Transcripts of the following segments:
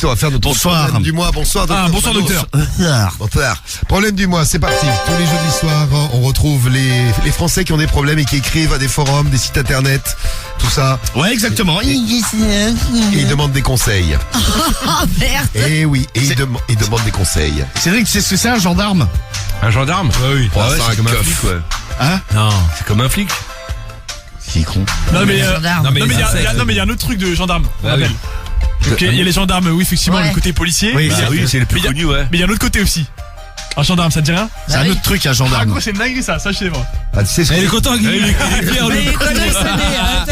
On va faire notre problème du mois. Bonsoir, docteur. Bonsoir, docteur. Bonsoir. Problème du mois, c'est parti. Tous les jeudis soirs, on retrouve les Français qui ont des problèmes et qui écrivent à des forums, des sites internet, tout ça. Ouais, exactement. Et ils demandent des conseils. Oh merde. Et oui, ils demandent des conseils. Cédric, tu sais ce que c'est un gendarme? Un gendarme? Oui. Ouais, c'est c'est comme un keuf. flic, ouais. Hein? Non, c'est comme un flic. Qui est con. Non mais il y a un autre truc de gendarme. On Ah oui. rappelle. Ok, il y a les gendarmes, oui, effectivement, Ouais. le côté policier. Oui, mais Bah oui, c'est le plus mais il y a- connu, ouais. Mais il y a un autre côté aussi. Un gendarme, ça te dit rien? C'est un oui. autre truc, un Ah gendarme. gros, c'est une dinguerie ça, sachez-moi. Ah, tu sais ce que Il est content, Guy. Mais il connaît,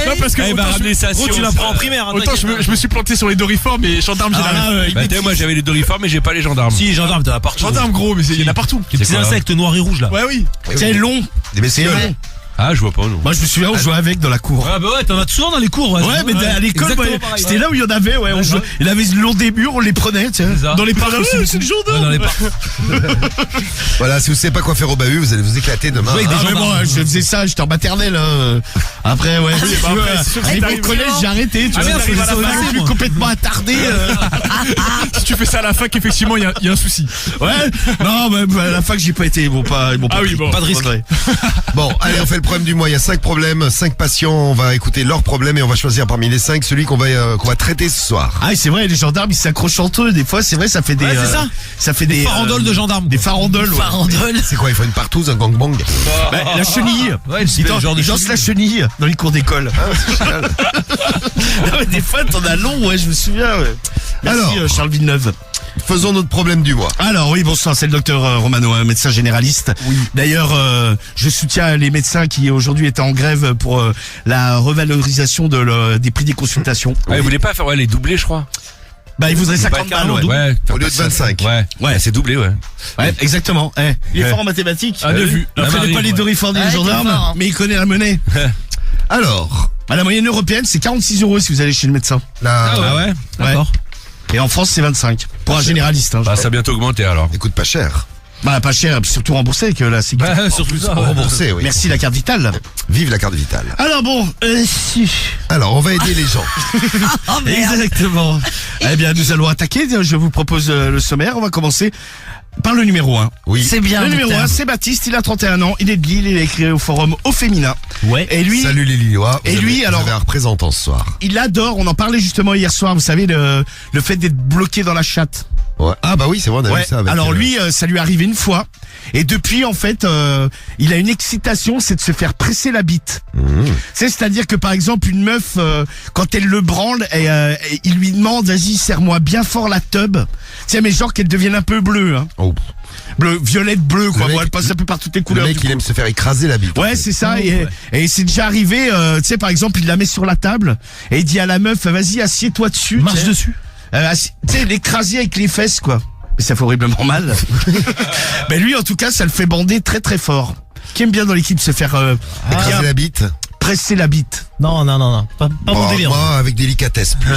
Non parce que Il va autant ramener ça Gros, tu l'apprends en primaire. Hein, autant je me suis planté sur les doriformes mais gendarme j'ai la Bah, moi j'avais les doriformes mais j'ai pas les gendarmes. Si, gendarme, t'en as partout. gendarme gros mais il y en a partout. Les petits quoi, insectes noirs et rouges là. Ouais oui. C'est long. des bestioles. long. Ah, je vois pas, non. Moi, je me souviens, on jouait avec dans la cour. Ah bah ouais, t'en as souvent dans les cours. Ouais, mais à l'école, exactement ouais, pareil, c'était ouais. là où il y en avait, ouais. On jouait. Il avait le long des murs, on les prenait, tiens. C'est ça. Dans les parcs, c'est le Ouais, gendarme. dans les parcs. Voilà, si vous savez pas quoi faire au bahut, vous allez vous éclater demain. Ouais, avec des Ah, mais gendarmes. moi, je faisais ça, j'étais en maternelle. Après, ouais. bah après, c'est sûr que Arrivé t'arrives au collège, j'ai arrêté. Tu Ah, vois, merde, ça à la m'a fac, plus moi. complètement attardé. Si tu fais ça à la fac effectivement il y a un souci. Ouais. Non, mais à la fac, j'ai pas été. Ils m'ont pas Ah oui, pris. bon. Pas de risque. Ouais. Bon, allez, on fait le problème du mois. Il y a 5 problèmes, 5 patients. On va écouter leurs problèmes et on va choisir parmi les 5 celui qu'on va traiter ce soir. Ah, c'est vrai, les gendarmes, ils s'accrochent entre eux. Des fois, c'est vrai, ça fait des. Ouais, c'est ça. Ça fait des. Farandoles de gendarmes. Des farandoles, ouais. Farandole. C'est quoi, il faut une partouze, un gangbang? Bah, la chenille. Ouais, c'est le genre de Ils dansent la chenille dans les cours d'école. Non, mais des fois, t'en as long, ouais, je me souviens, ouais. Merci, Alors. Charles Villeneuve. Faisons notre problème du mois. Alors oui, bonsoir, c'est le docteur Romano, un médecin généraliste. Oui. D'ailleurs, je soutiens les médecins qui aujourd'hui étaient en grève pour la revalorisation des prix des consultations. Ouais, vous voulez pas faire les doublés, je crois. Bah, ils voudraient 50 balles, ouais. Ouais. Au lieu de 25. Ouais. Ouais. C'est doublé, ouais. Ouais, exactement. Eh, il est Ouais. fort en mathématiques. Ah, bien vu. Il La connaît marine, pas les ouais. doriformes des Ouais, gendarmes, il est fort, hein. mais il connaît la monnaie. Alors, Bah, la moyenne européenne, c'est 46 € si vous allez chez le médecin. Ah ouais. D'accord. Et en France, c'est 25. Pour un généraliste, hein. Bah, ça a bientôt augmenté alors. écoute pas cher. Bah, pas cher, surtout remboursé avec la sécurité. Bah, surtout ça. ouais. Remboursé, oui. Merci la carte vitale. Vive la carte vitale. Alors bon, si. Alors, on va aider les gens. Oh merde. Exactement. Eh bien, nous allons attaquer. Je vous propose le sommaire. On va commencer par le numéro 1. Oui. C'est bien. Le numéro docteur. 1, c'est Baptiste, il a 31 ans, il est de Lille, il a écrit au forum Au Féminin. Ouais. Et lui, Salut les Lillois. Et Vous lui, avez- alors- Vous avez un représentant ce soir. il adore, on en parlait justement hier soir, vous savez, le fait d'être bloqué dans la chatte. Ouais. Ah bah oui, c'est vrai, on a Ouais. vu ça avec... Alors lui, ça lui est arrivé une fois. Et depuis, en fait, il a une excitation, c'est de se faire presser la bite. C'est-à-dire que par exemple, une meuf, quand elle le branle, et il lui demande, vas-y, serre-moi bien fort la tub. Tiens, mais genre qu'elle devienne un peu bleue, hein. Oh. Bleu, violette, bleu, quoi. Le Bon, mec- elle passe un peu par toutes les Le couleurs. mec, du il coup. aime se faire écraser la bite. Ouais, c'est ça. Et c'est déjà arrivé, tu sais, par exemple, il la met sur la table et il dit à la meuf, vas-y, assieds-toi dessus. Marche tu sais. dessus. Tu sais, l'écraser avec les fesses, quoi. Mais ça fait horriblement mal. Mais lui, en tout cas, ça le fait bander très très fort. Qui aime bien dans l'équipe se faire Écraser bien la bite. presser la bite. Non. Pas mon Oh, délire. moi, avec délicatesse plus.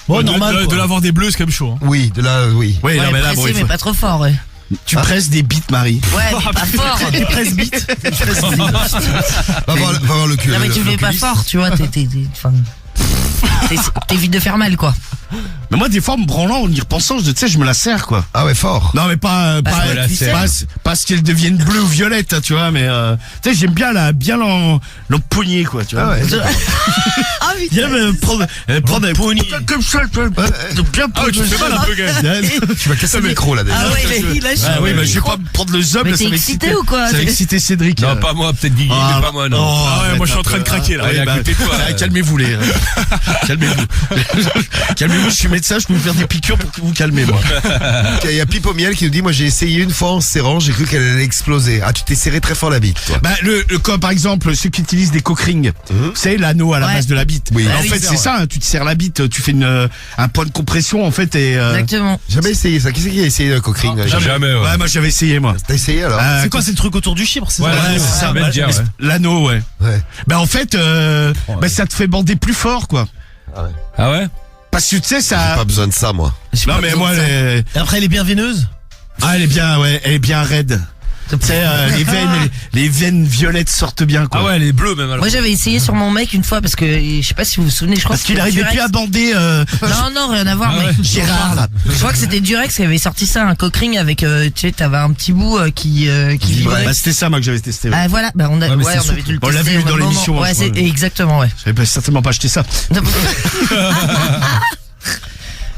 Bon, normal. De quoi. l'avoir des bleus c'est quand même chaud. Hein. Oui, de là, oui. Oui, Ouais, non, mais là, pressé, bon, il mais faut- pas trop fort, ouais. tu presses des bites, Marie. Ouais, mais pas fort. Tu presses bites. Va voir le cul. Non, mais tu le fais pas fort, tu vois, enfin, t'évites de faire mal, quoi. Mais moi, des fois, en me branlant, en y repensant, tu sais, je me la serre, quoi. Ah ouais, fort. Non, mais pas ouais, la serre. parce qu'elle devienne bleue ou violette, hein, tu vois, mais tu sais, j'aime bien bien l'empoigner, quoi, tu vois. Ah ouais. Ah oui. Bien prendre un pony comme ça, tu vois, de bien Ah ouais, tu fais mal un peu quand même. Tu vas casser le micro là déjà. Ah ouais, il a Ah oui, bah, je vais pas me prendre le zob, Mais là, ça t'es va excité exciter ou quoi? Ça va exciter Cédric. Non, pas moi, peut-être Guigui, mais pas moi, non. Ah ouais, moi, je suis en train de craquer, là. Ouais, Allez, à côté de toi, calmez-vous les. Calmez-vous. Calmez-vous, je suis médecin, je peux vous faire des piqûres pour que vous calmez, moi. Il y a Pipo Miel qui nous dit, moi j'ai essayé une fois en serrant, j'ai cru qu'elle allait exploser. Ah, tu t'es serré très fort la bite, toi. Bah, comme par exemple, ceux qui utilisent des coquerings, c'est l'anneau à la Ouais. base de la bite. Oui. En Ah oui, fait, c'est c'est ça, hein, tu te serres la bite, tu fais un point de compression, en fait, et, Exactement. Jamais essayé ça. Qui c'est qui a essayé le coquering là? Jamais, ouais. ouais, moi, j'avais essayé, moi. T'as essayé alors? Ah, C'est quoi, c'est le truc autour du chibre, c'est Ouais, ça ouais, c'est ça. même dire, ouais. L'anneau, ouais. Ouais. Bah, en fait, bah, ça te fait bander plus fort, quoi. Ah ouais? Parce que tu sais, ça. Pas besoin de ça, moi. Non, mais moi, Et après, elle est bien veineuse. elle est bien, ouais, elle est bien raide. Tu sais, les veines violettes sortent bien, quoi. Ah ouais, les bleus même alors. Moi j'avais essayé sur mon mec une fois parce que je sais pas si vous vous souvenez, je crois Parce que qu'il c'était arrivait Durex. plus à bander, Non, rien à voir, Ah ouais. mais Gérard. je crois que c'était Durex qui avait sorti ça, un cockring avec, tu sais, t'avais un petit bout qui vibrait. Bah, c'était ça, moi, que j'avais testé. Ouais. Ah voilà, bah on a, Ouais, mais ouais, c'est on avait dû le On l'a tester vu au dans même l'émission, moment. Ouais, je c'est crois. exactement, ouais. J'avais certainement pas acheté ça.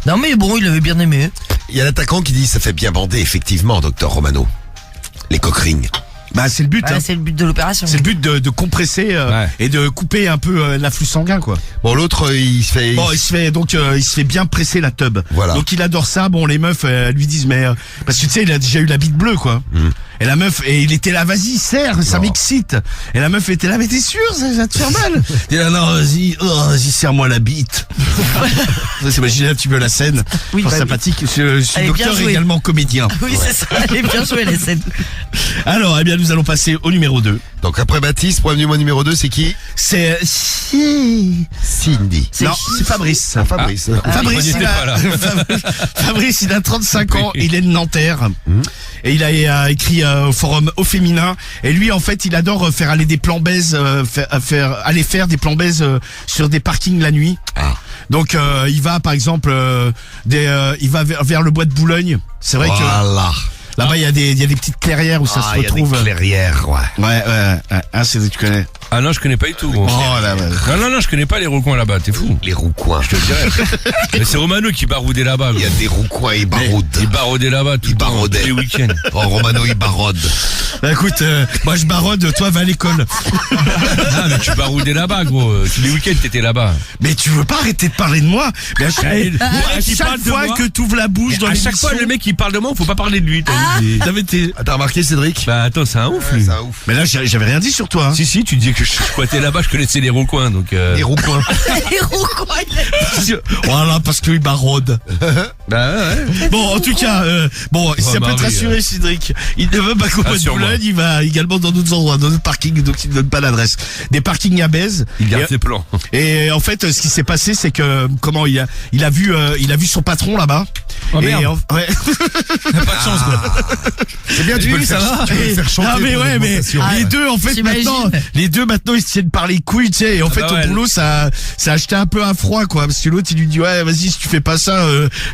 Non mais bon, il avait bien aimé. Il y a l'attaquant qui dit ça fait bien bander, effectivement, docteur Romano. Les coquerings. Bah, c'est le but, hein. Ouais, c'est le but de l'opération. C'est le but de compresser Ouais. et de couper un peu l'afflux sanguin, quoi. Bon, l'autre, il se fait... Bon, il se fait bien presser la tub. Voilà. Donc il adore ça. Bon, les meufs elles lui disent mais parce que tu sais, il a déjà eu la bite bleue, quoi. Et la meuf, et il était là, vas-y, serre, ça Non. m'excite. Et la meuf était là, mais t'es sûr, ça va te faire mal? Il est là, non, vas-y, serre-moi la bite. Vous imaginez un petit peu la scène. Oui, Fort bah oui. sympathique. Je suis Elle est bien docteur jouée. également comédien. Oui, c'est ça. Elle est bien jouée la scène. Alors, eh bien, nous allons passer au numéro 2. Donc après Baptiste, problème du mois numéro 2, c'est qui? C'est Cindy. C'est non, qui c'est Fabrice. Ah, Fabrice. Fabrice, il il était pas là. Fabrice, il a 35 ans, il est de Nanterre. Et il a écrit au forum Au Féminin. Et lui, en fait, il adore faire aller des plans baises, aller faire des plans baises sur des parkings la nuit. Ah. Donc, il va, par exemple, il va vers le bois de Boulogne. C'est vrai que Voilà. là-bas, il y a des petites clairières où ça se Il y a retrouve. des clairières, ouais. Ouais, hein, c'est tu connais. Ah non, je connais pas du tout. Gros. Oh là, ouais. Non, je connais pas les roucoins là-bas, t'es fou. Les roucoins. Je te le dirais. Mais c'est Romano qui baroudait là-bas. Il y a des roucoins, ils baroudent. Il baroudait là-bas tout Il le temps, baroudait. tous les week-ends. Oh, Romano, il barode. Bah, écoute, moi je barode, toi va à l'école. Ah, mais tu baroudais là-bas, gros. Tous les week-ends, t'étais là-bas. Mais tu veux pas arrêter de parler de moi? Mais à qui chaque parle de fois moi que tu ouvres la bouche dans À chaque l'émission- fois, le mec qui parle de moi, faut pas parler de lui. Ah, t'as remarqué, Cédric? Bah attends, c'est un ouf, lui. C'est un ouf. Mais là, j'avais rien dit sur toi. Hein. Si, tu disais que je squattais là-bas, je connaissais les roucoins, donc. Les roucoins. Les roucoins, Voilà, parce qu'il barode. Bah ouais. Bon, en tout cas, si ça peut te Marie, rassurer, Cédric, il ne veut pas qu'au bois de Rassure-moi. Boulogne, il va également dans d'autres endroits, dans d'autres parkings, donc il ne donne pas l'adresse. Des parkings à Bèze. Il garde ses plans. Et en fait, ce qui s'est passé, c'est que il a vu son patron là-bas. Oh, et merde. ouais. Pas de chance, quoi. C'est bien, tu peux le faire, tu peux le faire chanter. Ah mais pour ouais, mais l'alimentation. les deux en fait J'imagine. maintenant ils se tiennent par les couilles, tu sais. Et en fait bah ouais. au boulot ça a acheté un peu un froid, quoi, parce que l'autre il lui dit ouais vas-y si tu fais pas ça,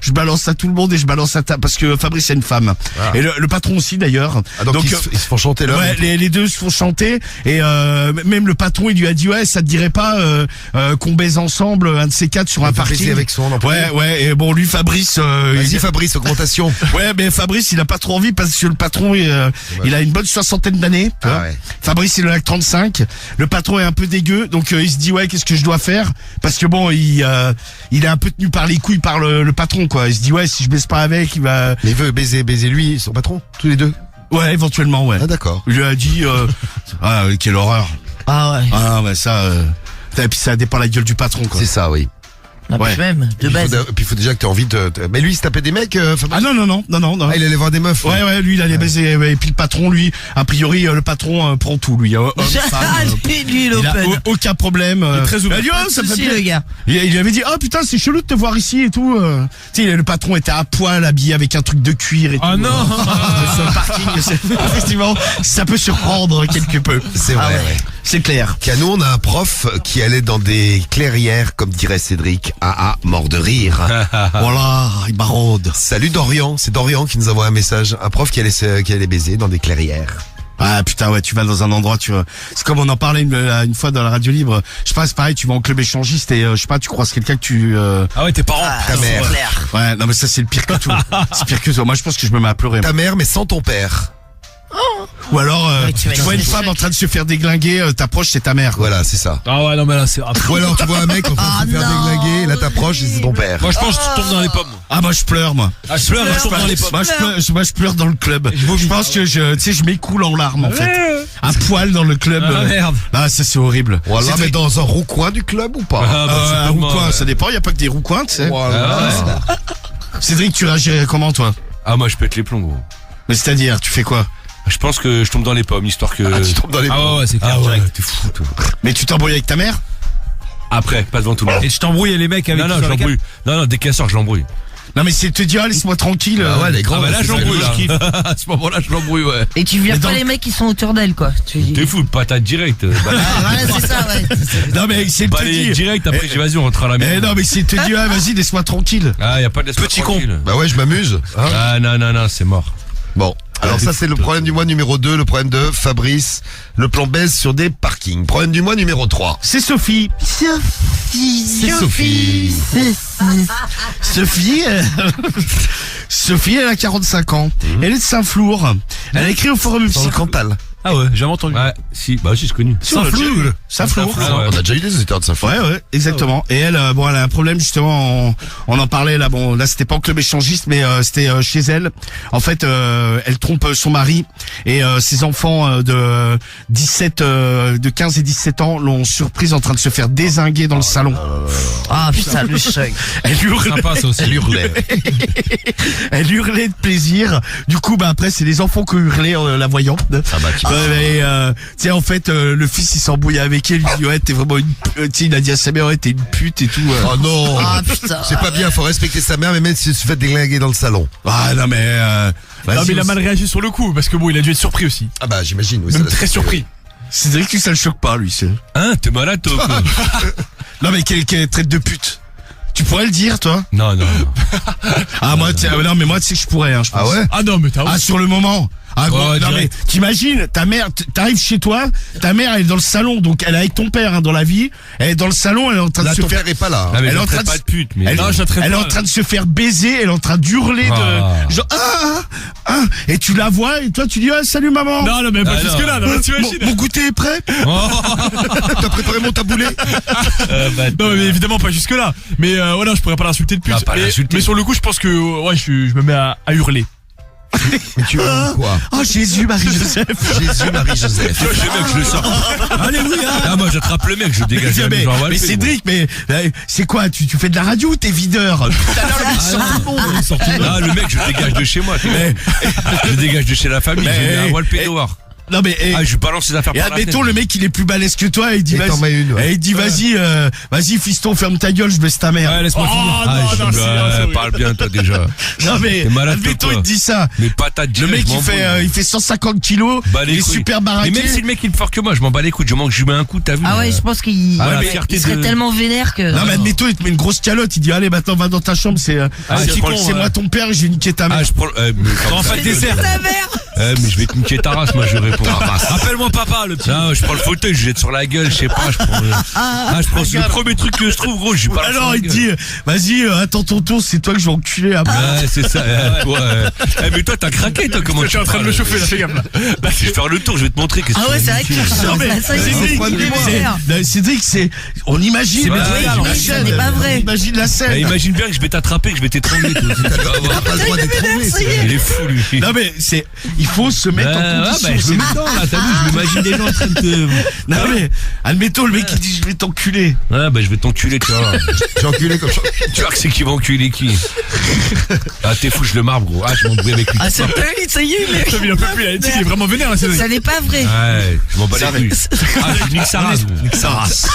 je balance à tout le monde et je balance à ta parce que Fabrice c'est une femme et le patron aussi d'ailleurs. Ah, donc ils se font chanter là. Ouais, les deux se font chanter et même le patron il lui a dit ouais ça te dirait pas qu'on baise ensemble un de ces quatre sur un parking avec son employé. ouais et bon lui Fabrice Vas-y, Fabrice, augmentation. ouais mais Fabrice il a pas trop envie parce que le patron il a une bonne 60aine d'années, tu vois. Ouais. Fabrice il en a que 35, le patron est un peu dégueu donc il se dit ouais qu'est-ce que je dois faire parce que bon il est un peu tenu par les couilles par le patron, quoi. Il se dit ouais si je baisse pas avec il va Mais il veut baiser lui, son patron, tous les deux. ouais éventuellement ouais. Ah, d'accord. Il lui a dit ah quelle horreur. Ah ouais. Ah ouais ça et puis ça dépend la gueule du patron, quoi. C'est ça, oui. Ah, Ouais. puis même, de base. Puis il faut déjà que tu aies envie de... Mais lui, il se tapait des mecs, Fabrice. Ah non. Ah, il allait voir des meufs. Ouais, lui, il allait baiser. Ouais, et puis le patron, lui, a priori, le patron prend tout, lui. Homme, femme, Lui, il a l'open. aucun problème. très ouvert. Il a dit, oh, ça me fait Souci, plaisir. le gars. Il lui avait dit, oh putain, c'est chelou de te voir ici et tout. Tu sais, le patron était à poil, habillé avec un truc de cuir et tout. Ah non. Sur le parking, effectivement, ça peut surprendre quelque peu. C'est vrai, ouais. C'est clair. Tiens, nous, on a un prof qui allait dans des clairières, comme dirait Cédric. Mort de rire. Voilà, il barode. Salut Dorian, c'est Dorian qui nous envoie un message. Un prof qui allait baiser dans des clairières. Ah putain ouais, tu vas dans un endroit, c'est comme on en parlait une fois dans la radio libre. Je sais pas, c'est pareil, tu vas en club échangiste et je sais pas, tu croises quelqu'un que tu Ah ouais, tes parents. Ta mère. C'est clair. ouais, non mais ça c'est le pire que tout. C'est pire que tout. Moi je pense que je me mets à pleurer. Ta mère, mais sans ton père. Ou alors Ouais, tu vois une femme en train de se faire déglinguer, t'approches, c'est ta mère. Quoi. Voilà, c'est ça. Ah ouais, non, mais là, c'est. Ou alors tu vois un mec en train de se faire non. déglinguer, là t'approches et c'est ton père. Moi, je pense que tu tombes dans les pommes. Ah moi je pleure moi. Ah, je pleure, je tombe dans les pommes. Moi je pleure dans le club. Je pense que je m'écoule en larmes en fait. Un poil dans le club. Ah, merde. Ah ça c'est horrible. Voilà, mais dans un roucoin du club ou pas? Ah, bah, Un certainement, roucoin, ouais. ça dépend, y a pas que des roucoins, tu sais. Voilà. Cédric, tu réagirais comment toi? Ah, moi, je pète les plombs, gros. Mais c'est-à-dire, tu fais quoi? Je pense que je tombe dans les pommes, histoire que. Ah, tu tombes dans les Ah ouais, c'est clair. Ah ouais, direct. t'es fou, toi. Mais tu t'embrouilles avec ta mère? Après, pas devant tout le monde. Et tu t'embrouilles les mecs avec Non, qui non, sur je la l'embrouille. Non, dès qu'elle sort, je l'embrouille. Non mais c'est te dire, laisse-moi tranquille. Ah ouais, les grands. Ah bah là, c'est je ça, l'embrouille, les là. gars. À ce moment-là, je l'embrouille, ouais. Et tu viens Mais pas dans- les mecs qui sont autour d'elle, quoi. Tu dis. T'es fou, patate direct. Ah, voilà, c'est ça, ouais. Non mais c'est te Balayer dire. direct, après, j'ai vas-y, on rentre à la maison. Non mais c'est te dire, vas-y, laisse-moi tranquille. Ah, y a pas de Petit con. Bah ouais, je m'amuse. Hein. Ah, non, c'est mort. Bon. Alors ça c'est le problème du mois numéro 2, le problème de Fabrice, le plan baisse sur des parkings. Problème du mois numéro 3. C'est Sophie. C'est Sophie. Sophie, Sophie, elle a 45 ans. Elle est de Saint-Flour. Elle a écrit au forum Dans le psycho. Cantal. Ah ouais, jamais entendu. Ouais, si, bah si, je connais. Saint-Flour. Saint-Flour. Ah, ouais. On a déjà eu des auditeurs de Saint-Flour. Ouais, exactement. Et elle, bon, elle a un problème justement. On en parlait là. Bon, là, c'était pas en club échangiste, mais c'était chez elle. En fait, elle trompe son mari et ses enfants de 15 et 17 ans l'ont surprise en train de se faire dézinguer dans le salon. Ah, putain, le choc. Elle hurle. Sympa, ça aussi. Elle hurlait. Elle hurlait de plaisir. Du coup, bah après, c'est les enfants qui ont hurlé en la voyant. Ah bah tu Et tu sais, en fait, le fils il s'embrouille avec elle. Il dit ouais, t'es vraiment une. Tu sais, il a dit à sa mère ouais, t'es une pute et tout. Oh non. Ah, putain. C'est pas bien, faut respecter sa mère, mais même si elle se fait déglinguer dans le salon. Ah non mais. Non, mais vas-y, il a mal réagi sur le coup, parce que bon, il a dû être surpris aussi. Ah bah j'imagine. Oui, Même ça, très c'est- surpris. C'est vrai que ça le choque pas lui. C'est. Hein, t'es malade, toi, ou quoi? Non mais quelle traite de pute. Tu pourrais le dire toi? Non. Ah moi non mais moi tu sais que je pourrais hein, je pense. Ah ouais. Ah non, mais t'as Ah sur le moment. Ah gros, Ouais, non mais direct. t'imagines ta mère t'arrives chez toi, ta mère elle est dans le salon donc elle est avec ton père hein, dans la vie, elle est dans le salon, elle est en train Là de se ton faire père est pas là. Ah, mais Elle est j'en en train traite de pas se- de pute, mais. Elle, Non, je la traite elle est pas. en train de se faire baiser, elle est en train d'hurler Ah. de genre et tu la vois et toi tu dis ah salut maman. Non, non, mais pas Ah, jusque là, non, t'imagines. Mon goûter est prêt. T'as préparé mon taboulé. Non, mais évidemment pas jusque là. Mais voilà, je pourrais pas l'insulter de plus. Non, pas l'insulter. Mais sur le coup, je pense que ouais, je me mets à hurler. Mais tu veux quoi? Oh Jésus Marie-Joseph. Jésus, Marie-Joseph. Tu vois, je mec, je le sors. Alléluia. Ah, moi, j'attrape le mec, je dégage la mais, maison, on va le mais faire, Cédric, mais c'est quoi tu fais de la radio ou t'es videur? Tout à l'heure le mec sort tout le monde. Ah, le mec, je dégage de chez moi. Je dégage de chez la famille, Mais- j'ai mis un voile pédoir. Non mais Ah, je lui balance ses affaires et par la admettons fenêtre. le mec il est plus balèze que toi et il dit Et t'en vas-y mets une, ouais. et il dit vas-y fiston ferme ta gueule je baisse ta mère. Ouais, laisse-moi Oh, finir. non, Ah, non, c'est bien, c'est parle bien, toi, déjà. Non mais T'es malade, admettons toi. il te dit ça. Mais patates Le direct, mec je m'en il fait 150 kilos, Bah, les il est couilles. super Mais baraqué. même si le mec il est plus fort que moi, je m'en bats les couilles, je manque, je lui mets un coup, t'as vu? Ah ouais, je pense qu'il Ah, la il fierté serait de- tellement vénère que. Non mais admettons il te met une grosse calotte, il dit allez maintenant va dans ta chambre, c'est petit con, c'est moi ton père, je vais niquer ta mère. Ah, je prends, mais, En fait, dessert. Ta mère. mais je vais te niquer ta race, moi, je réponds. Appelle-moi papa, le petit. Non, je prends le fauteuil, je jette sur la gueule, je sais pas, je prends le premier truc que je trouve, gros, je lui balance sur Alors la il te gueule. dit vas-y attends ton tour, c'est toi que je vais enculer après. Ouais, c'est ça, toi, mais toi, t'as craqué, toi, comment Tu es en train de me chauffer, là, fais gaffe là. Là, je vais faire le tour, je vais te montrer qu'est-ce que Ah ouais, tu c'est veux vrai que me tu tuer. Non, mais ça, Cédric, c'est point de vue, moi. Cédric, on imagine, C'est on vrai, imagine, ça n'est pas vrai. on imagine la Bah, scène. imagine bien que je vais t'attraper, que je vais t'étrangler, toi aussi. Tu vas voir. T'as pas le droit d'être trouvé. ça y est. Il est fou, lui. Non mais il faut se mettre en condition. je me mets dedans, là, t'as vu, je m'imagine des gens en train de te... Non mais admettons le mec qui dit je vais t'enculer. Ouais, bah, je vais t'enculer, tu vois. J'ai enculé comme ça. Tu vois que c'est qui va enculer qui? Ah, t'es fou, je le marbre, gros. Ah, je m'embrouille avec lui. Ah, ça y est, mais. Il en peut plus, il est vraiment vénère là, Cédric. Ça n'est pas vrai. Ouais, je m'en bats les couilles. Ah, je nique sa race. Ça race.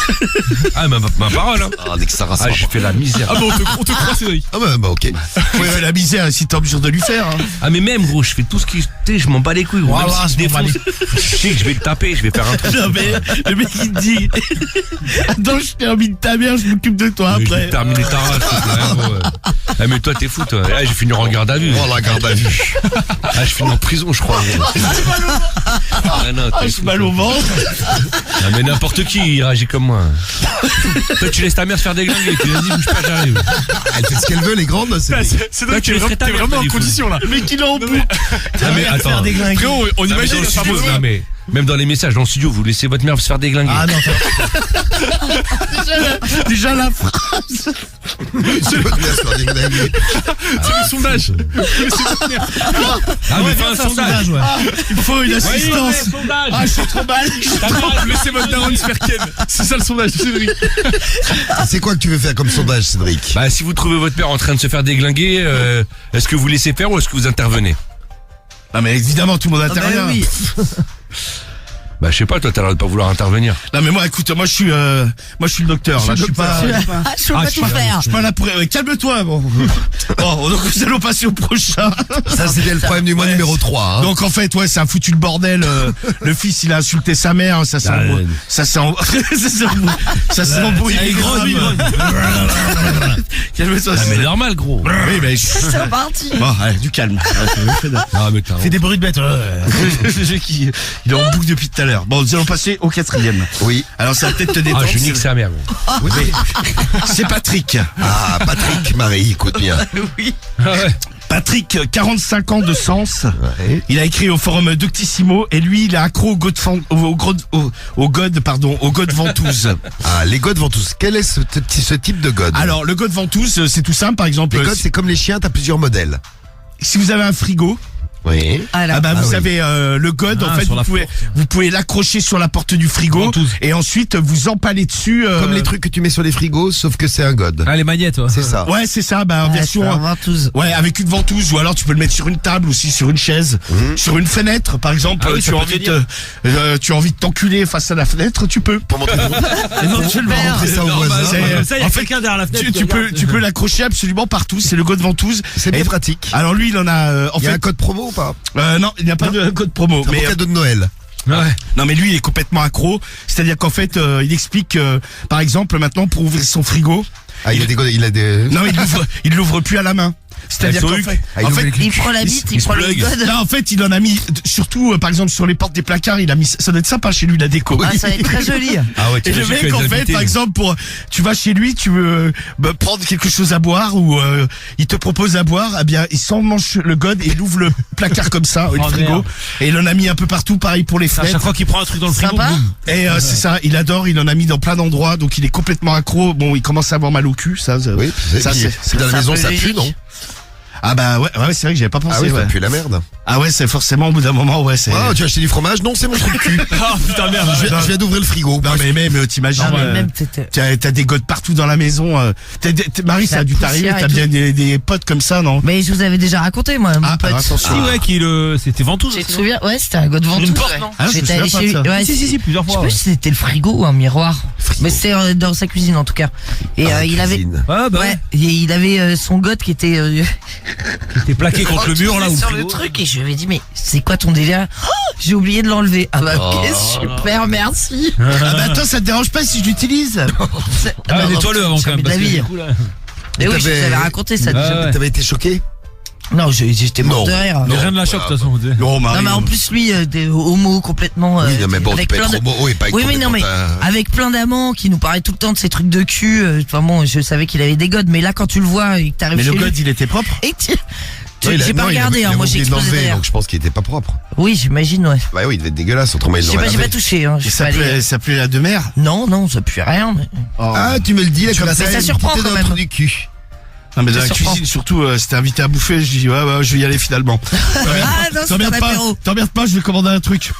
Ah, ma parole, hein. Ah, Nick, ça race. Ah, j'ai fait la misère. Ah bon, on te croit, Cédric. Ah bah ok. Ouais, la misère si t'es en mesure de lui faire. Hein. Ah, mais même, gros, je fais tout ce qui... Tu sais, je m'en bats les couilles, gros. Même Voilà, si je je m'en bats défonce, je sais que je vais le taper, je vais faire un truc. Non mais le mec il te dit attends je termine ta mère, je m'occupe de toi Mais je vais après. terminer ta race, ouais, gros, ouais. Ah, mais toi, t'es fou, toi. Ah, je vais finir en garde à vue. Oh la garde à vue. Ah, je finis en prison, je crois, gros. Ah, non, Ah t'es je fou, suis mal toi. au ventre. Ah, mais n'importe qui, il réagit comme moi. Toi, tu laisses ta mère se faire déglinguer. Tu lui dis, bouge pas, j'arrive. Elle fait ce qu'elle veut, les grandes. C'est Cédric, tu t'es laisserais ta mère vraiment faire en des condition là. Le mec il est en boucle. Ah, mais attends. Frérot, on Non, mais imagine, dans le ça studio, va non, mais même dans les messages, dans le studio, vous laissez votre mère se faire déglinguer. Ah non déjà la phrase. C'est votre mère sur des dingueries. C'est le sondage. Ah, mais fais un sondage. Il faut une assistance. Ah je suis trop mal. Laissez votre daronne se faire ken. C'est ça le sondage, Cédric. C'est quoi que tu veux faire comme sondage, Cédric? Bah, si vous trouvez votre père en train de se faire déglinguer, est-ce que vous laissez faire ou est-ce que vous intervenez? Non mais évidemment tout le monde Ah bah intervient. oui. Bah je sais pas, toi t'as l'air de pas vouloir intervenir. Non mais moi écoute, moi je suis le docteur là, je suis pas Je peux pas tout faire. je suis pas là pour calme-toi bon. Bon, donc nous allons passer au prochain. Ça, c'était le problème du mois numéro 3. Hein. Donc en fait ouais, c'est un foutu le bordel, le fils il a insulté sa mère, ça s'est embrouillé. Il grogne. Calme-toi. Ah mais normal gros. Oui mais C'est reparti. bon, allez, du calme. Ah mais t'as Fais des bruits de bête. Il est en boucle depuis tout à l'heure. Bon, nous allons passer au 4e. Oui. Alors ça va peut-être te détendre. Ah je nique sa mère gros. Oui, mais c'est Patrick. Ah, Patrick, Marie, écoute bien. Oui. Ah ouais. Patrick, 45 ans de Sens. Ouais. Il a écrit au forum Doctissimo et lui, il est accro au God ventouse. Ah, les godes ventouses. Quel est ce type de god? Alors, le God ventouse, c'est tout simple. Par exemple, Les godes, c'est comme les chiens, t'as plusieurs modèles. si vous avez un frigo, Oui. Alors, vous oui. avez le God. En fait, sur la vous pouvez l'accrocher sur la porte du frigo Ventouse. et ensuite vous empaler dessus. Comme les trucs que tu mets sur les frigos, sauf que c'est un god. Ah, les magnettes, ouais. C'est ça. Ouais, c'est ça. En ouais, version. c'est un ventouse. Ouais, avec une ventouse, ou alors tu peux le mettre sur une table aussi, sur une chaise, sur une fenêtre, par exemple. Ah oui, ça tu as peut envie tenir. tu as envie de t'enculer face à la fenêtre, tu peux. Pour montrer Éventuellement. montrer ça aux voisins. C'est- Ça, il y a en fait, quelqu'un derrière la fenêtre. tu peux l'accrocher absolument partout. C'est le God ventouse. C'est bien Et- pratique. Alors lui, il en a. En Il y a un fait, code promo ou pas? non, il n'y a pas de code promo. C'est un Mais bon cadeau de Noël. Ouais. non, mais lui, il est complètement accro. C'est-à-dire qu'en fait, il explique, que, par exemple, maintenant pour ouvrir son frigo, Ah, il a des godes, il a des... non, il l'ouvre plus à la main. C'est-à-dire Avec son qu'en huc. fait, Ah, il en ouvre fait, avec Il prend la bite, il prend le plug. code. là, en fait, il en a mis, surtout, par exemple, sur les portes des placards, il a mis, ça doit être sympa chez lui, la déco. Ah, ça va être très joli. Ah ouais, Et le mec, en fait, par exemple, tu vas chez lui, tu veux prendre quelque chose à boire ou il te propose à boire, eh bien, il s'emmanche le god et il ouvre le placard comme ça, le Oh, frigo, merde. et il en a mis un peu partout, pareil pour les À chaque fenêtres. fois qu'il prend un truc dans le frigo, Sympa. boum. Et c'est ça, il adore, il en a mis dans plein d'endroits, donc il est complètement accro. Bon, il commence à avoir mal au cul, ça. Oui, ça, puis dans la c'est un maison, peu ça pue, logique. non? Ah bah ouais, c'est vrai que j'avais pas pensé. Ah oui, ouais. ça pue la merde. Ah ouais, c'est forcément au bout d'un moment, ouais, c'est. Ah, tu as acheté du fromage? Non, c'est mon truc de cul. Ah putain, merde. Je viens d'ouvrir le frigo. Non mais même, t'imagines. Non, mais même, t'étais- T'as des godes partout dans la maison. Marie, ça La a dû t'arriver. poussière et T'as tout. bien des potes comme ça, non? Mais je vous avais déjà raconté, moi, mon Ah, pote. alors, attention. Si, ouais, c'était ventouse. Tu te souviens? Ouais, c'était un god ventouse. Une porte, ouais. non Ah, je me J'étais souviens allé pas chez de lui. ça. Ouais, Si, plusieurs je sais fois. pas si c'était le frigo ou un miroir. Mais c'était dans sa cuisine, en tout cas. Et il avait, Ouais, bah ouais, ouais. et il avait son god qui était T'es plaqué contre le mur, là, ou sur le truc, et je lui avais dit, mais c'est quoi ton délire? Oh, j'ai oublié de l'enlever. Ah bah, ok, super, merci. Ah bah toi, ça te dérange pas si je l'utilise? Ah, non, nettoie-le avant quand jamais même. de la Parce que vie. du coup, là. Mais oui, je t'avais- vous avais raconté ça Ah, déjà. ouais. T'avais été choqué? Non, j'étais mort de rire. Mais rien ne la choque, de toute façon. Non, Marie. Non, mais en plus, lui, des homo complètement. Oui, non, mais bon, tu avec peux plein être de- homo et pas être Oui, mais non, mais avec plein d'amants qui nous parlaient tout le temps de ces trucs de cul. Enfin bon, je savais qu'il avait des godes, mais là, quand tu le vois et que t'arrives Mais chez le lui. god, il était propre? Et Non, j'ai pas il a- regardé, il a hein, moi j'ai oublié de explosé l'enlever, derrière. donc je pense qu'il était pas propre. Oui, j'imagine, ouais. Bah oui, il devait être dégueulasse, autrement il J'ai l'aurait pas lavé. touché, hein. je Et suis pas allé- ça plaît la demeure? Non, non, ça pue rien. Mais... Ah, tu me le dis, là, comme mais ça surprend t'es quand dans même. le trou du cul. Non, mais dans Ça la surprend. cuisine, surtout, c'était invité à bouffer, je dis, ouais, je vais y aller finalement. Ah non, c'est un T'emmerdes apéro. pas, je vais commander un truc.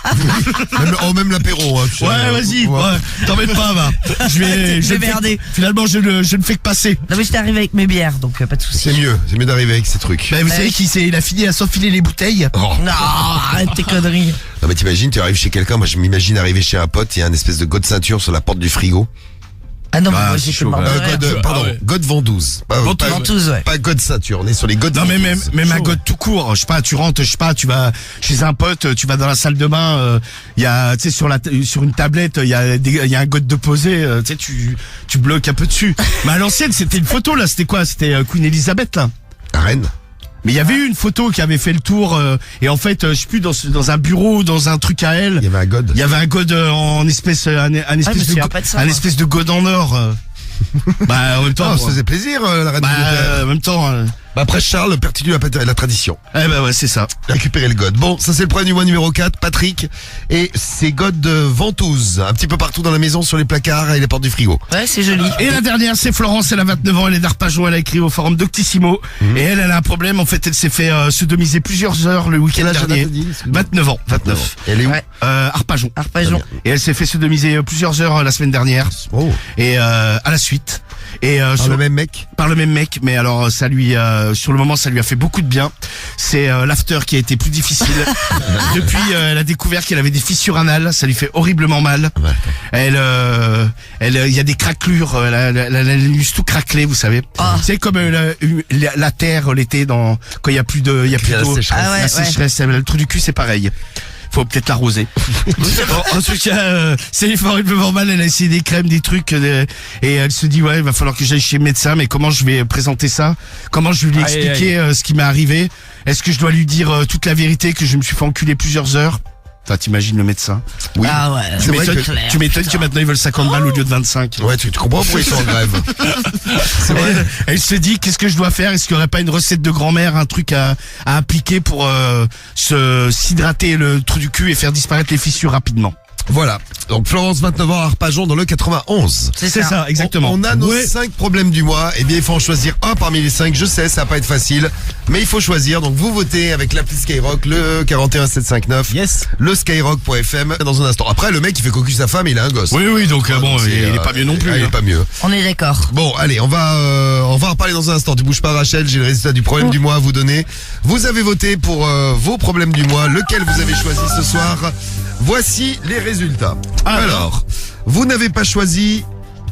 Même l'apéro. Hein, tu sais. Ouais, vas-y, Ouais. ouais, t'embête pas, va. Je vais Je vais ne fais- merder. Finalement, je ne fais que passer. Non, mais j'étais arrivé avec mes bières, donc pas de soucis. C'est mieux d'arriver avec ces trucs. Bah, vous savez oui. il a fini à s'enfiler les bouteilles. Oh. Non, arrête tes conneries. Non mais t'imagines, tu arrives chez quelqu'un, moi je m'imagine arriver chez un pote, il y a un espèce de god ceinture sur la porte du frigo. Ah non, mais Bah, moi c'est j'étais chaud, mort de ouais. rire. Pardon, ouais. god ventouse. Pas Ventouse, ouais. pas god ceinture, on est sur les god Non mais même ventouses. un god tout court, je sais pas, tu rentres, je sais pas, tu vas chez un pote, tu vas dans la salle de bain, il y a, tu sais, sur une tablette, il y a un god de posé, tu sais, tu bloques un peu dessus. Mais à l'ancienne, c'était une photo là, c'était quoi? C'était Queen Elizabeth là. La reine. Mais il y avait eu une photo qui avait fait le tour, et en fait, je sais plus, dans un bureau, dans un truc à elle, Il y avait un god. il y avait un god en espèce, un je me espèce souviens pas de ça, moi. espèce de god en or. Bah, en même temps, Ah, on se faisait plaisir, la reine bah, d'Angleterre. en même temps, Bah après Charles perpétue la tradition. eh ben ouais, c'est ça. Récupérer le god. Bon, ça c'est le problème du mois numéro 4, Patrick. Et ces godes de ventouse, un petit peu partout dans la maison, sur les placards et les portes du frigo. Ouais, c'est joli. Et la dernière, c'est Florence, elle a 29 ans, elle est d'Arpajon, elle a écrit au forum Doctissimo. Et elle a un problème, en fait, elle s'est fait sodomiser plusieurs heures le week-end Quel âge elle a dernier. dit, excuse-moi 29 ans, 29. Elle est où? Ouais. Arpajon. Arpajon. Et elle s'est fait sodomiser plusieurs heures la semaine dernière. Oh. Et à la suite. Et Par sur- le même mec? par le même mec, mais alors ça lui sur le moment, ça lui a fait beaucoup de bien. C'est l'after qui a été plus difficile. Depuis, elle a découvert qu'elle avait des fissures anales. Ça lui fait horriblement mal. Il y a des craquelures. Elle a l'anus tout craquelé, vous savez. C'est comme la terre l'été quand il y a plus d'eau. La sécheresse. Le trou du cul, c'est pareil. Faut peut-être l'arroser. En tout cas, ça lui fait horriblement mal. Elle a essayé des crèmes, des trucs, et elle se dit il va falloir que j'aille chez le médecin. Mais comment je vais présenter ça? Comment je vais lui expliquer ce qui m'est arrivé? Est-ce que je dois lui dire toute la vérité, que je me suis fait enculer plusieurs heures? Enfin, t'imagines le médecin? Oui. Ah ouais. Tu m'étonnes que maintenant ils veulent 50 balles au lieu de 25. Ouais, tu comprends pourquoi ils sont en grève. C'est vrai. Elle se dit, qu'est-ce que je dois faire? Est-ce qu'il n'y aurait pas une recette de grand-mère, un truc à appliquer pour s'hydrater le trou du cul et faire disparaître les fissures rapidement? Voilà. Donc Florence, 29 ans, à Arpajon dans le 91. C'est ça, exactement. On a nos 5 problèmes du mois. Eh bien, il faut en choisir un parmi les 5. Je sais, ça va pas être facile, mais il faut choisir. Donc vous votez avec l'appli Skyrock, le 41759. Yes. Le skyrock.fm dans un instant. Après, le mec, il fait cocu sa femme, il a un gosse. Oui, donc bon, il est pas mieux non plus. Il est pas mieux. On est d'accord. Bon, allez, on va en reparler dans un instant. Tu bouges pas, Rachel. J'ai le résultat du problème du mois à vous donner. Vous avez voté pour vos problèmes du mois. Lequel vous avez choisi ce soir? Voici les résultats. Alors, vous n'avez pas choisi...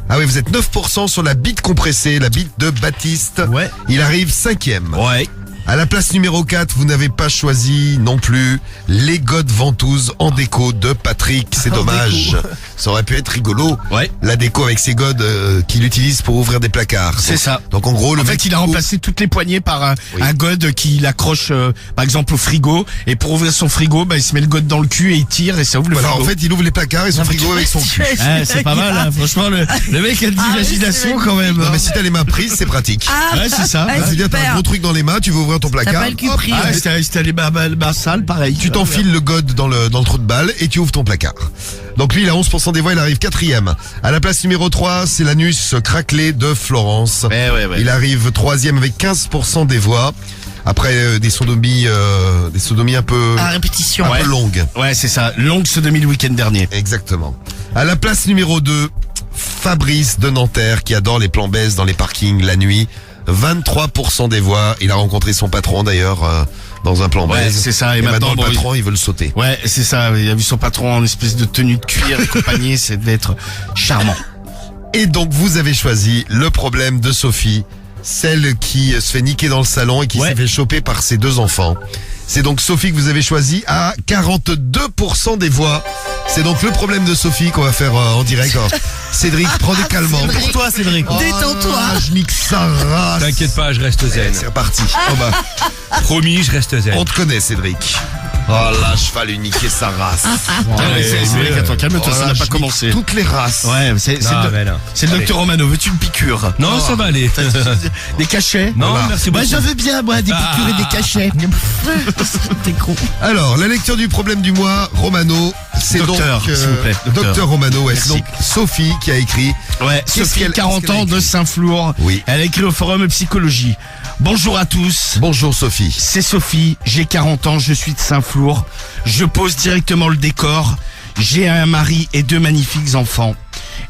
Ah oui, vous êtes 9% sur la bite compressée, la bite de Baptiste. Ouais. Il arrive 5e. Ouais. À la place numéro 4, vous n'avez pas choisi non plus les godes ventouses en déco de Patrick. C'est dommage. Ça aurait pu être rigolo. Ouais. La déco avec ses godes qu'il utilise pour ouvrir des placards. C'est ça. Donc en gros, le En mec fait, il a remplacé toutes les poignées par un gode qu'il accroche, par exemple, au frigo. Et pour ouvrir son frigo, il se met le gode dans le cul et il tire et ça ouvre le Voilà, frigo. en fait, il ouvre les placards et son frigo avec son cul. C'est pas mal, hein. Franchement, le mec a de l'imagination quand même. Non, mais si t'as les mains prises, c'est pratique. Ouais, c'est ça. C'est-à-dire, t'as un gros truc dans les mains, tu veux ouvrir ton placard. T'as pas le cul hop, pris. Ah, c'était les bas sales, pareil. tu t'enfiles le gode dans le trou de balle et tu ouvres ton placard. Donc lui, il a 11% des voix, il arrive 4e. À la place numéro 3, c'est l'anus craquelé de Florence. Ouais. Il arrive 3e avec 15% des voix. Après des sodomies un peu, À répétition. un peu longues. Ouais, c'est ça. Longue sodomie le week-end dernier. Exactement. À la place numéro 2, Fabrice de Nanterre qui adore les plans baisse dans les parkings la nuit. 23% des voix. Il a rencontré son patron d'ailleurs dans un plan Ouais, baise. c'est ça. Et maintenant maintenant, le patron, il veut le sauter. Ouais, c'est ça. Il a vu son patron en espèce de tenue de cuir et compagnie. Ça devait être charmant. Et donc vous avez choisi le problème de Sophie, celle qui se fait niquer dans le salon et qui s'est fait choper par ses 2 enfants. C'est donc Sophie que vous avez choisi à 42% des voix. C'est donc le problème de Sophie qu'on va faire en direct. Alors, Cédric, prends des calmants. Cédric. Pour toi, Cédric. Détends-toi. Je nique sa race. T'inquiète pas, je reste zen. C'est reparti. Oh bah, Promis, je reste zen. on te connaît, Cédric. Oh là, je vais lui niquer sa race. Cédric, attends, calme-toi, Oh ça là, n'a pas je commencé. nique toutes les races. Ouais, c'est le docteur Romano. Veux-tu une piqûre? Non, ça va aller. Des cachets? Non, Voilà. merci beaucoup. Moi, j'en veux bien, moi, des piqûres et des cachets. T'es con. Alors, la lecture du problème du mois, Romano, c'est donc Docteur, s'il vous plaît, docteur. Docteur Romano, ouais, c'est Merci. donc Sophie qui a écrit. Ouais, Qu'est-ce Sophie, qu'elle- 40 qu'est-ce qu'elle a ans de écrit Saint-Flour. Oui. Elle a écrit au forum Psychologie. Bonjour à tous. Bonjour Sophie. C'est Sophie, j'ai 40 ans, je suis de Saint-Flour. Je pose directement le décor. J'ai un mari et 2 magnifiques enfants.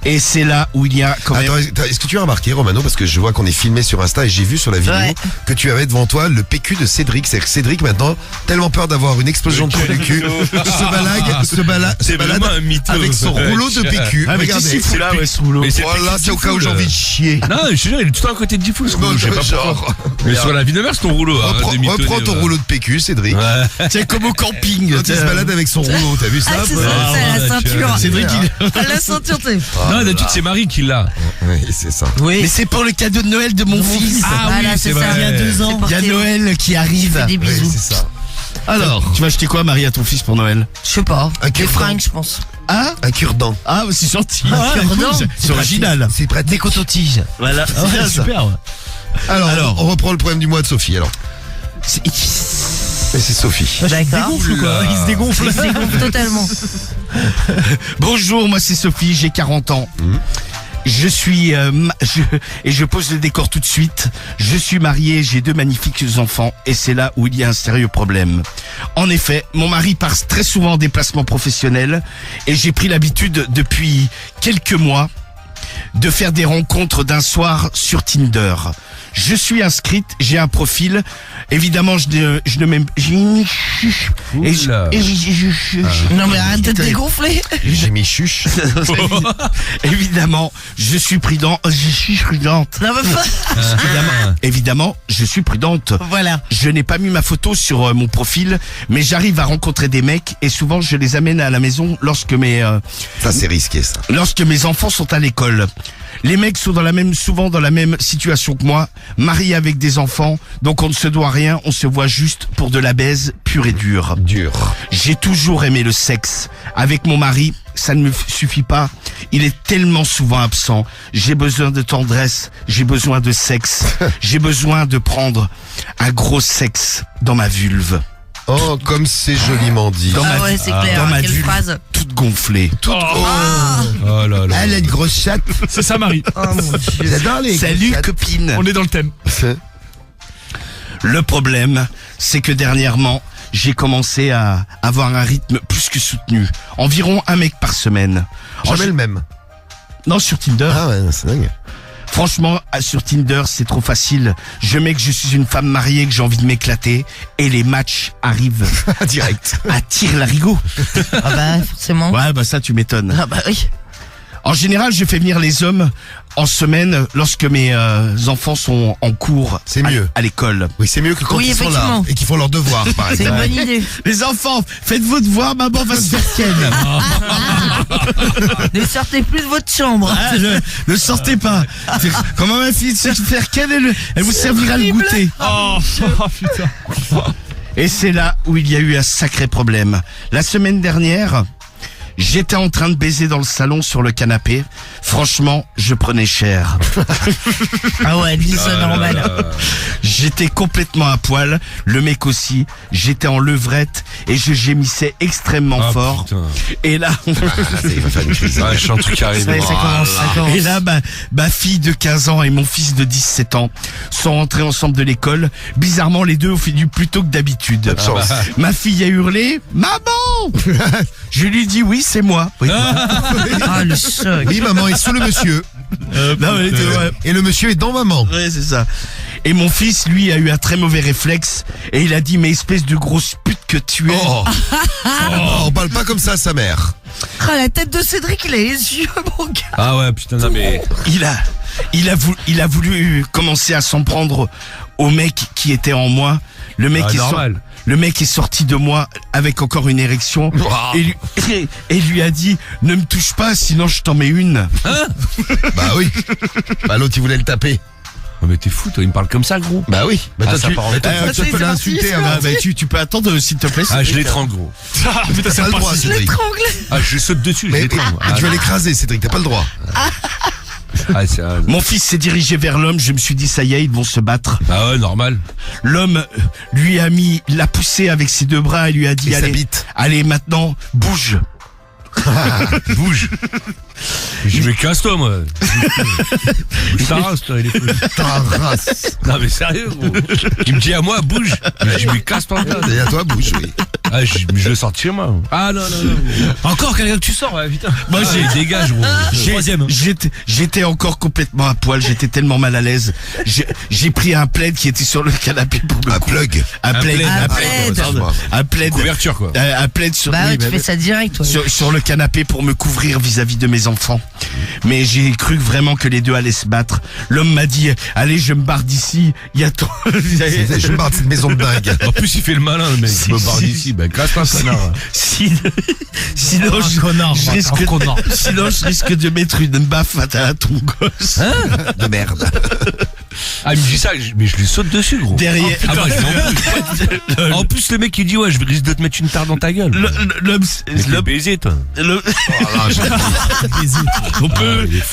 Et c'est là où il y a quand même... Attends, est-ce que tu as remarqué, Romano, parce que je vois qu'on est filmé sur Insta et j'ai vu sur la vidéo Ouais. que tu avais devant toi le PQ de Cédric. C'est-à-dire que Cédric, maintenant, tellement peur d'avoir une explosion de trou du cul, se balade C'est vraiment un mytho. avec son rouleau de PQ. Ah, mais Regardez. qu'est-ce qu'il fout là, ouais, ce rouleau? Mais c'est Voilà, c'est au cas où j'ai envie de chier. Non, je suis sûr, il est tout le temps à côté de Diffoul, ce Non, rouleau. Je sais pas genre, pourquoi. Mais sur la vie de mère, c'est ton rouleau. hein, des Reprends mitonnés, ton ouais. rouleau de PQ, Cédric. Ouais. C'est comme au camping. Quand il se balade avec son rouleau, t'as vu ça? Ah, c'est peu ça, c'est à la ouais, ceinture. Cédric, À la ceinture, t'es. Non, d'habitude, c'est Marie qui l'a. Oui, c'est ça. Oui. Mais c'est pour le cadeau de Noël de mon fils. Ah oui, Voilà, c'est c'est ça. vrai. Il y a 2 ans. Il y a Noël qui arrive. Des Oui, bisous. c'est ça. Alors, tu vas acheter quoi, Marie, à ton fils pour Noël? Je sais pas. Un Des cure-dent. fringues, je pense. Ah, Un cure-dent. ah, c'est gentil. cure-dent. C'est original. C'est pratique. Des cotons-tiges. Voilà, c'est bien, ça. super. Alors, on reprend le problème du mois de Sophie, alors. Et c'est Sophie. D'accord. Il se dégonfle. Il se dégonfle totalement. Bonjour, moi c'est Sophie, j'ai 40 ans. Je suis et je pose le décor tout de suite. Je suis marié, j'ai 2 magnifiques enfants et c'est là où il y a un sérieux problème. En effet, mon mari part très souvent en déplacement professionnel et j'ai pris l'habitude depuis quelques mois de faire des rencontres d'un soir sur Tinder. Je suis inscrite, j'ai un profil. Évidemment, je ne m'aime. Oula. Non mais arrête de te dégonfler. J'ai mis chuche. Évidemment, je suis prudent. Je suis prudente. Non mais pas. Évidemment, je suis prudente. Voilà. Je n'ai pas mis ma photo sur mon profil, mais j'arrive à rencontrer des mecs et souvent je les amène à la maison lorsque Ça, c'est risqué, ça. lorsque mes enfants sont à l'école. Les mecs sont souvent dans la même situation que moi, mariés avec des enfants, donc on ne se doit rien, on se voit juste pour de la baise pure et dure. Dur. J'ai toujours aimé le sexe. Avec mon mari, ça ne me suffit pas. Il est tellement souvent absent. J'ai besoin de tendresse, j'ai besoin de sexe, j'ai besoin de prendre un gros sexe dans ma vulve. Oh, comme c'est joliment dit. Dans Ah ma ouais, vie- c'est clair. dans ma Quelle vulve, phrase. toute gonflée. Oh là là. Elle a une grosse chatte. C'est ça, Marie. Oh mon Dieu. J'adore les Salut grosses chattes. copine. On est dans le thème. Le problème, c'est que dernièrement, j'ai commencé à avoir un rythme plus que soutenu. Environ un mec par semaine. Jamais le même. Non, sur Tinder. Ah ouais, c'est dingue. Franchement, sur Tinder, c'est trop facile. Je mets que je suis une femme mariée, que j'ai envie de m'éclater, et les matchs arrivent. Direct. À tire-larigot. Ah bah forcément. Ouais, bah ça, tu m'étonnes. Ah bah oui. En général, je fais venir les hommes en semaine lorsque mes enfants sont en cours. C'est mieux. À l'école. Oui, c'est mieux que quand Oui, ils sont là effectivement. et qu'ils font leurs devoirs, par C'est une exemple. bonne idée. Les enfants, faites vos devoirs, maman va se faire ken. Ne sortez plus de votre chambre. Ah, ne sortez pas. Comment ma fille se faire ken, elle vous servira le goûter. Oh, putain. Et c'est là où il y a eu un sacré problème. La semaine dernière, j'étais en train de baiser dans le salon sur le canapé. Franchement, je prenais cher. Ah ouais, dis ça normal. J'étais complètement à poil, le mec aussi. J'étais en levrette et je gémissais extrêmement Ah, fort. putain. Et là, Il va faire une crise. Ah, je sens un truc qui arrive. Ouais, ça commence, ça commence. et là, ma fille de 15 ans et mon fils de 17 ans sont rentrés ensemble de l'école. Bizarrement, les deux ont fait du plus tôt que d'habitude. Pas de chance. Ma fille a hurlé « Maman !» Je lui dis « Oui, c'est moi. » Oui. Ah le choc. Oui, maman est sous le monsieur. Non, mais c'est vrai. Et le monsieur est dans maman. Ouais, c'est ça. Et mon fils, lui, a eu un très mauvais réflexe et il a dit « Mais espèce de grosse pute que tu es. » Oh. On parle pas comme ça à sa mère. Ah la tête de Cédric, il a les yeux, mon gars. Ah ouais, putain, non mais. Il a voulu commencer à s'en prendre au mec qui était en moi. Le mec Ah, normal. Le mec est sorti de moi avec encore une érection et lui a dit « Ne me touche pas, sinon je t'en mets une. Bah oui. Bah l'autre il voulait le taper. Oh, mais t'es fou, toi, il me parle comme ça, gros. Bah oui. Bah Ah, toi ça tu, part en- bah, toi, Ah, tu c'est peux l'insulter parti, avant. Ah, bah, tu peux attendre, s'il te plaît. Ah, je l'étrangle, gros. Ah, putain, T'as c'est pas le droit, reparti. Cédric. L'étrangle. Ah, je saute dessus, je Mais l'étrangle. tu vas l'écraser, Cédric, t'as pas le droit. Ah, c'est un- Mon fils s'est dirigé vers l'homme, je me suis dit ça y est, ils vont se battre. Ah ouais, normal. L'homme lui a l'a poussé avec ses deux bras et lui a dit Et sa allez, bite. allez maintenant, bouge. Bouge. Je me casse-toi, moi. Bouge ta race, toi, il est fou. Ta race. Non, mais sérieux, gros. Il me dit à moi, bouge. Mais je me casse-toi, toi. Et à toi, bouge, oui. Ah, je le sors de chez moi. Ah, non, non, non. Encore quelqu'un que tu sors, ouais, putain. Moi, dégage, gros. Troisième. J'étais encore complètement à poil, j'étais tellement mal à l'aise. J'ai pris un plaid qui était sur le canapé pour me Un plug. un plaid, plaid. Un plaid. Excuse-moi. un plaid, Couverture, quoi. un plaid sur, Bah oui, ouais, tu bah, fais ça direct, toi. sur le canapé pour me couvrir vis-à-vis de mes enfants. Mais j'ai cru vraiment que les deux allaient se battre. L'homme m'a dit, allez, je me barre d'ici, il y a ton... Je me barre de cette maison de dingue. En plus, il fait le malin, le mec. Si, Je me barre si. d'ici. Ben, casse-toi, connard. Sinon, je risque de mettre une baffe à ton gosse. De merde. Ah, il me dit ça, mais je lui saute dessus, gros. Derrière, Ah, bah, je m'en fous. En plus, le mec, il dit, ouais, je risque de te mettre une tarte dans ta gueule. l'homme, Le baiser, toi.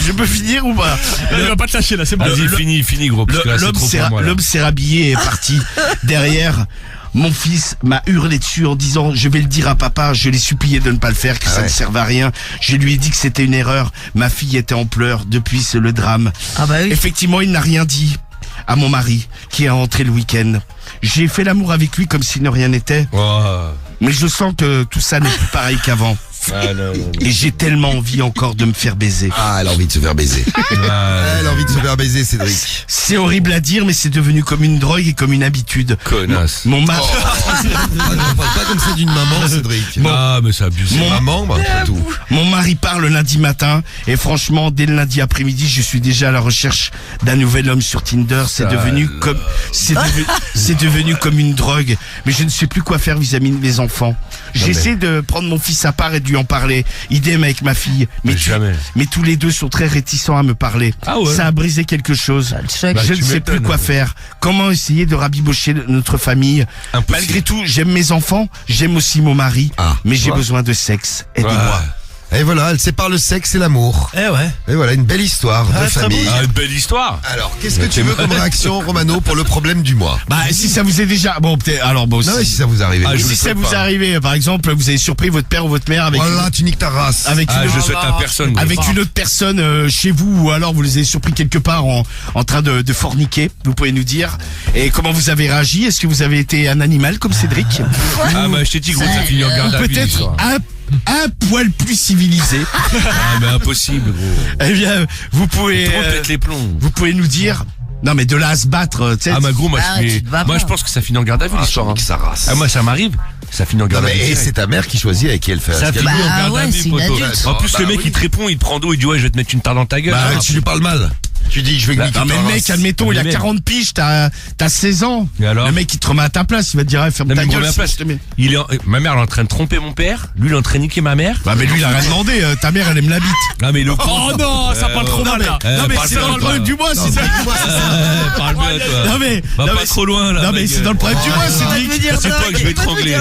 je peux finir ou pas? Il va pas te lâcher là, c'est bon. Vas-y, fini, gros, parce que là, c'est L'homme trop pour moi, là. l'homme s'est rhabillé et est parti. Derrière, mon fils m'a hurlé dessus en disant je vais le dire à papa, je l'ai supplié de ne pas le faire, que Ah ça ouais. ne servait à rien. Je lui ai dit que c'était une erreur. Ma fille était en pleurs. Depuis, c'est le drame. Ah bah oui. Effectivement, il n'a rien dit à mon mari qui est rentré le week-end. J'ai fait l'amour avec lui comme si de rien n'était, Oh. mais je sens que tout ça n'est plus pareil qu'avant. Ah, non. Et j'ai tellement envie encore de me faire baiser. Ah, elle a envie de se faire baiser. Elle a envie de se faire baiser, Cédric. C'est horrible à dire, mais c'est devenu comme une drogue et comme une habitude. Connasse. Mon mari... Ah, ne parle pas comme ça d'une maman, Cédric. Ah, mais c'est abusé. C'est maman, bah, après tout. Mon mari part le lundi matin et franchement, dès le lundi après-midi, je suis déjà à la recherche d'un nouvel homme sur Tinder. C'est devenu comme une drogue. Mais je ne sais plus quoi faire vis-à-vis de mes enfants. J'essaie de prendre mon fils à part et de lui en parler. Idem avec ma fille. Mais jamais. Mais tous les deux sont très réticents à me parler. Ah ouais. Ça a brisé quelque chose. choc. Je ne tu sais plus m'étonnes. quoi faire. Comment essayer de rabibocher notre famille. Impossible. Malgré tout, j'aime mes enfants, j'aime aussi mon mari, Ah, mais j'ai ouais. besoin de sexe. Aidez-moi. Et voilà, elle sépare le sexe et l'amour. Eh ouais. Et voilà, une belle histoire de famille. Ah, une belle histoire. Alors, qu'est-ce que tu veux comme réaction, Romano, pour le problème du mois? Bah, si ça vous est déjà, bon, peut-être, alors bon, Non, mais si ça vous arrive. Ah, je vous si le ça souhaite vous pas. est arrivé, par exemple, vous avez surpris votre père ou votre mère avec Voilà, tu niques ta race. avec Ah, une, je souhaite à personne. gros. avec une autre personne chez vous, ou alors vous les avez surpris quelque part en train de forniquer, vous pouvez nous dire. Et comment vous avez réagi? Est-ce que vous avez été un animal comme Cédric? Ah, bah, je t'ai dit, gros, ça finit en garde à vue. Peut-être l'histoire. un poil plus civilisé. Ah, mais impossible, gros. Eh bien, vous pouvez, Tout le monde pète les plombs. vous pouvez nous dire. Non, mais de là à se battre, tu sais. Ah, mais gros, moi, Ah, tu te bats moi pas. je pense que ça finit en garde à vue, l'histoire. hein. nique sa race. Ah, moi, ça m'arrive. Ça finit en Non, garde à vue. mais et direct. c'est ta mère qui choisit avec qui elle fait. Ça Parce finit qu'elle- en Bah garde à ouais, vue, c'est une poteau. adulte. En plus, Bah le mec, oui. il te répond, il te prend d'eau, il dit, ouais, je vais te mettre une tarte dans ta gueule. Bah, Ah, tu lui parles mal. Tu dis, je vais niquer Non mais ta le race. mec, admettons, il a Mais 40 piges, t'as 16 ans. Et alors Le mec, il te remet à ta place, il va te dire, ferme Non, ta mais il me gueule. remet à si place. je te mets. Ma mère, elle est en train de tromper mon père. Lui, il est en train de niquer ma mère. Bah mais lui, il a rien demandé, ta mère, elle aime la bite. Ah, mais le Oh non, ça parle trop mal là. Non mais parle c'est pas, dans le toi. problème du mois, c'est ça. Parle bien, toi. Non mais, Va non, pas mais trop loin, là. non mais mec. c'est dans le problème du mois, Cédric. C'est toi que je vais étrangler.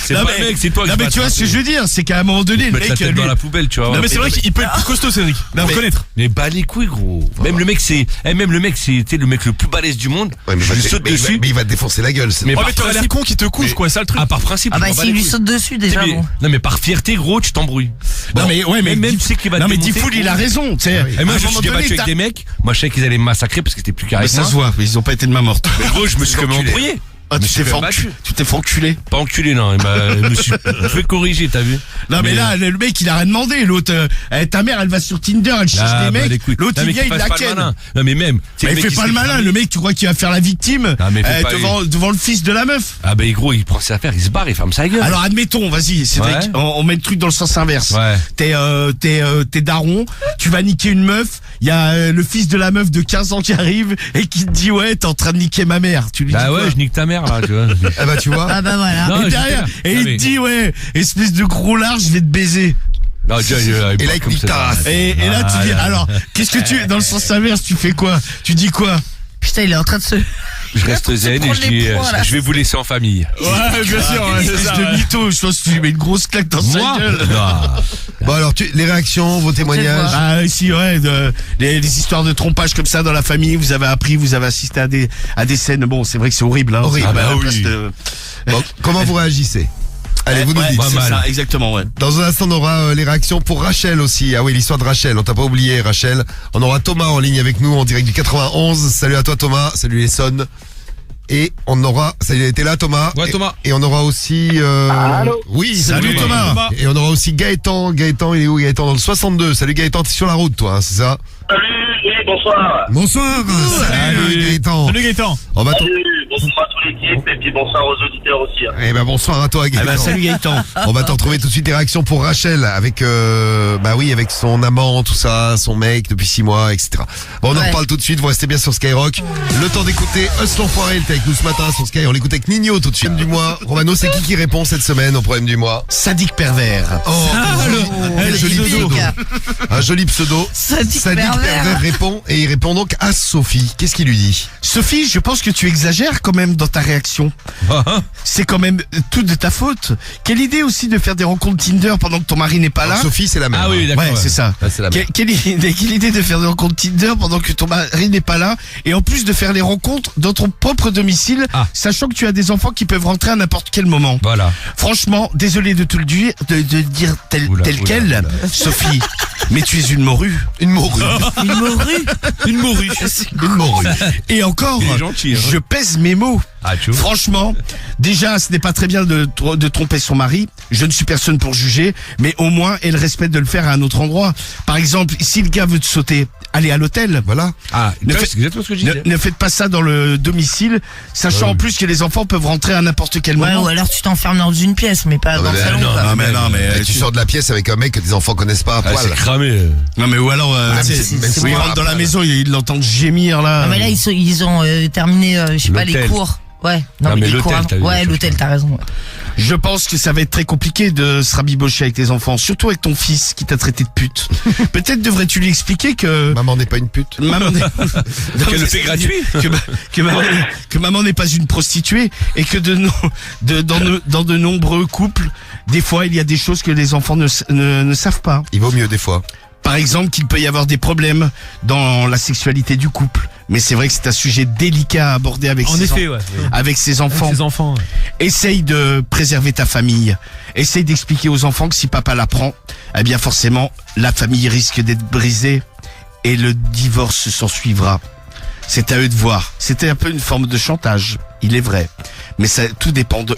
C'est Non, pas mais- le mec, c'est toi que Non je mais vais tu vois ce que attraper. je veux dire, c'est qu'à un moment donné, le Mettre la mec, tête dans lui- la poubelle, tu vois. Non mais c'est vrai qu'il peut être plus costaud Cédric. Non, Faut mais- reconnaître. Mais bas les couilles, gros. Même le mec, même le mec, c'est le mec le plus balèze du monde. Ouais, mais Je lui saute dessus. mais il va te défoncer la gueule. c'est- Mais Oh par mais t'aurais l'air con qui te couche quoi, ça le truc. Ah, par principe. Ah bah je m'en bats s'il les lui couilles. saute dessus déjà, Mais- bon. Non, mais par fierté, gros, tu t'embrouilles. Non mais ouais mais même tu sais qu'il va te non mais démonter, Diffoul, il a gros. raison, tu sais. Et moi, À un je moment suis déjà donné, battu avec t'as- des mecs. Moi, je sais qu'ils allaient me massacrer parce que c'était plus carré. Mais ça se voit, mais ils ont pas été de main morte. Mais gros, je me suis quand même Enculé. embrouillé. Ah, tu t'es fait battu. tu t'es fait enculer. Pas enculé, non. Je me suis fait corriger, t'as vu? Non mais là, le mec, il a rien demandé. L'autre, ta mère, elle va sur Tinder, elle cherche Ah, des bah, mecs. les couilles. L'autre, Non, il mais vient, qu'il il fasse la pas le ken. malin. Non, mais même. Mais il fait pas le malin, le mec, tu crois qu'il va faire la victime Ah, mais fais pas devant le fils de la meuf. Ah, bah, gros, il prend ses affaires, il se barre, il ferme sa gueule. Alors admettons, vas-y, Cédric, Ouais. on met le truc dans le sens inverse. Ouais. T'es daron, tu vas niquer une meuf, il y a le fils de la meuf de 15 ans qui arrive et qui te dit ouais, t'es en train de niquer ma mère. Tu lui dis Bah quoi ouais, je nique ta mère, là, tu vois. Ah bah, tu vois. Ah bah voilà. Non, Et derrière, j'étais là. et Non, il mais- te dit ouais, espèce de gros large, je vais te baiser. Non, tu vois, Et là, il parle comme nique ça. ta race. Et là tu dis alors, qu'est-ce que tu, dans le sens inverse, tu fais quoi? Tu dis quoi? Putain, il est en train de se... Je reste zen et prendre je les dis, points, là. je vais vous laisser en famille. Ouais, bien sûr, ouais, c'est Espèce ça. de ouais. mytho, je pense que tu lui mets une grosse claque dans sa Moi gueule. Non. Bon, alors, les réactions, vos témoignages. Ah si ouais, les histoires de trompage comme ça dans la famille, vous avez appris, vous avez assisté à des scènes. Bon, c'est vrai que c'est horrible. Hein. Horrible. Ah bah Ah bah à la place oui. de- Bon, comment vous réagissez? Allez, vous nous Ouais, dites. c'est mal. ça, exactement, ouais. Dans un instant, on aura les réactions pour Rachel aussi. Ah oui, l'histoire de Rachel, on t'a pas oublié, Rachel. On aura Thomas en ligne avec nous en direct du 91. Salut à toi, Thomas. Salut les sons. Et on aura... Salut, t'es là, Thomas? Ouais, Thomas. Et on aura aussi... Allô? Oui, Salut, Thomas. Et on aura aussi Gaëtan. Gaëtan, il est où, Gaëtan? Dans le 62. Salut, Gaëtan, t'es sur la route, toi, hein, c'est ça? Salut, oui, bonsoir. Bonsoir. Salut, Gaëtan. Salut Gaëtan. On va t'en- Salut, bonsoir à toute l'équipe et puis bonsoir aux auditeurs aussi. hein. Eh ben, bonsoir à toi, Ah Gaëtan. bah salut Gaëtan. On va t'en trouver tout de suite des réactions pour Rachel avec bah oui, avec son amant, tout ça, son mec depuis 6 mois, etc. Bon, on en Ouais. reparle tout de suite. Vous restez bien sur Skyrock. Le temps d'écouter Us l'enfoiré, il était avec nous ce matin sur Sky. On l'écoute avec Nino tout de suite. Du mois. Romano, c'est qui répond cette semaine au problème du mois? Sadique pervers. Oh, quel joli magnifique. pseudo. Un joli pseudo. Sadique Sadique pervers. pervers répond et il répond donc à Sophie. Qu'est-ce qu'il lui dit? Sophie, je pense que tu exagères quand même dans ta réaction. C'est quand même tout de ta faute. Quelle idée aussi de faire des rencontres Tinder pendant que ton mari n'est pas là. Alors, Sophie, c'est la même. Ah oui, d'accord. Ouais, c'est ça. Ah, c'est la même. Quelle idée de faire des rencontres Tinder pendant que ton mari n'est pas là et en plus de faire les rencontres dans ton propre domicile, Ah. sachant que tu as des enfants qui peuvent rentrer à n'importe quel moment. Voilà. Franchement, désolé de te le dire, de dire tel Oula, quel, oula. Sophie, mais tu es une morue. Une morue. Une morue. Une morue. Une morue. Et encore, Il est gentil, hein. je pèse mes mots. Ah, tu vois. Franchement, déjà, ce n'est pas très bien de tromper son mari. Je ne suis personne pour juger, mais au moins, elle respecte de le faire à un autre endroit. Par exemple, si le gars veut te sauter, allez à l'hôtel. Voilà. Ah, Ne c'est faites- exactement ce que je disais. Ne faites pas ça dans le domicile, sachant en plus que les enfants peuvent rentrer à n'importe quel Ouais, moment. ou alors tu t'enfermes dans une pièce, mais pas dans le salon. non, quoi. Ah, mais non, mais Et tu sors de la pièce avec un mec que tes enfants connaissent pas à Ah, poil. c'est cramé. non, mais ou alors, Ah, tu sais, c'est ils bon, rentrent dans la après. maison, ils l'entendent gémir là. Ah, mais là, ils ont terminé, je sais pas, les L'hôtel. cours. Ouais, Ah, mais les l'hôtel, cours avant. t'as vu, Ouais, je l'hôtel, t'as raison. ouais. Je pense que ça va être très compliqué de se rabibocher avec tes enfants, surtout avec ton fils qui t'a traité de pute. Peut-être devrais-tu lui expliquer que Maman n'est pas une pute. maman n'est... Qu'elle le fait gratuit. que maman n'est pas une prostituée et que dans de nombreux couples, des fois il y a des choses que les enfants ne savent pas. Il vaut mieux des fois. Par exemple, qu'il peut y avoir des problèmes dans la sexualité du couple. Mais c'est vrai que c'est un sujet délicat à aborder avec En ses effet, en- ouais. avec ses enfants. Ses enfants. Ouais. Essaye de préserver ta famille. Essaye d'expliquer aux enfants que si papa l'apprend, eh bien forcément, la famille risque d'être brisée et le divorce s'en suivra. C'est à eux de voir. C'était un peu une forme de chantage, il est vrai. Mais ça, tout dépend d'eux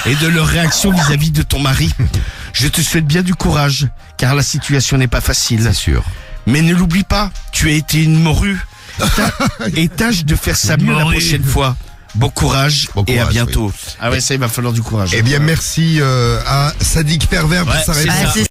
et de leur réaction vis-à-vis de ton mari. Je te souhaite bien du courage, car la situation n'est pas facile. sûr. Mais ne l'oublie pas, tu as été une morue. Et tâche de faire ça mieux la Morue. prochaine fois. Bon courage, Bon et à courage, bientôt. Ah ouais, ça, il va falloir du courage. Eh bien, merci à Sadiq Pervers pour Ouais, sa c'est réponse. Ah, c'est